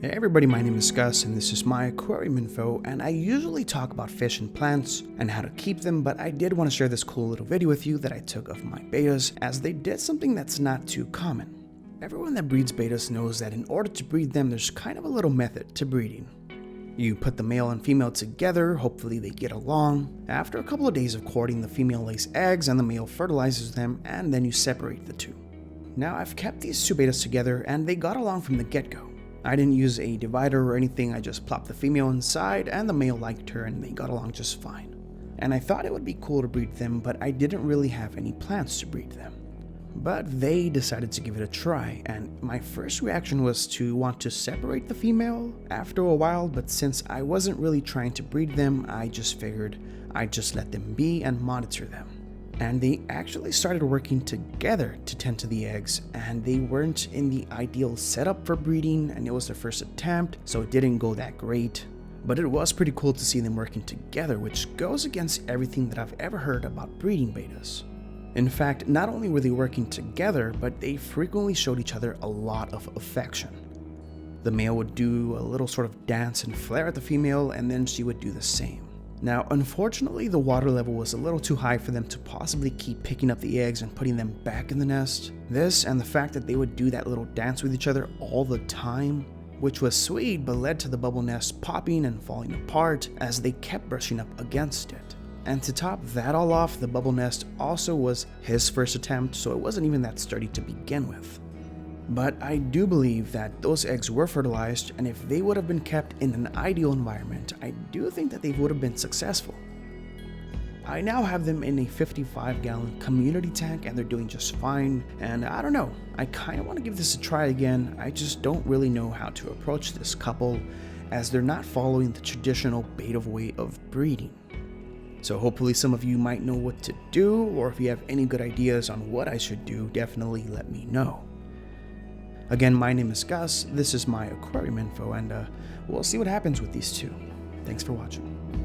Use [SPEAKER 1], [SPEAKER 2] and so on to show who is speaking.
[SPEAKER 1] Hey everybody, my name is Gus and this is my aquarium info, and I usually talk about fish and plants and how to keep them, but I did want to share this cool little video with you that I took of my bettas, as they did something that's not too common. Everyone that breeds bettas knows that in order to breed them, there's kind of a little method to breeding. You put the male and female together, hopefully they get along. After a couple of days of courting, the female lays eggs and the male fertilizes them, and then you separate the two. Now I've kept these two bettas together and they got along from the get-go. I didn't use a divider or anything, I just plopped the female inside and the male liked her and they got along just fine. And I thought it would be cool to breed them, but I didn't really have any plans to breed them. But they decided to give it a try, and my first reaction was to want to separate the female after a while, but since I wasn't really trying to breed them, I just figured I'd just let them be and monitor them. And they actually started working together to tend to the eggs, and they weren't in the ideal setup for breeding, and it was their first attempt, so it didn't go that great. But it was pretty cool to see them working together, which goes against everything that I've ever heard about breeding bettas. In fact, not only were they working together, but they frequently showed each other a lot of affection. The male would do a little sort of dance and flare at the female, and then she would do the same. Now, unfortunately, the water level was a little too high for them to possibly keep picking up the eggs and putting them back in the nest. This and the fact that they would do that little dance with each other all the time, which was sweet but led to the bubble nest popping and falling apart as they kept brushing up against it. And to top that all off, the bubble nest also was his first attempt, so it wasn't even that sturdy to begin with. But I do believe that those eggs were fertilized, and if they would have been kept in an ideal environment, I do think that they would have been successful. I now have them in a 55-gallon community tank and they're doing just fine, and I don't know, I kind of want to give this a try again. I just don't really know how to approach this couple, as they're not following the traditional beta way of breeding. So hopefully some of you might know what to do, or if you have any good ideas on what I should do, definitely let me know. Again, my name is Gus, this is my aquarium info, and we'll see what happens with these two. Thanks for watching.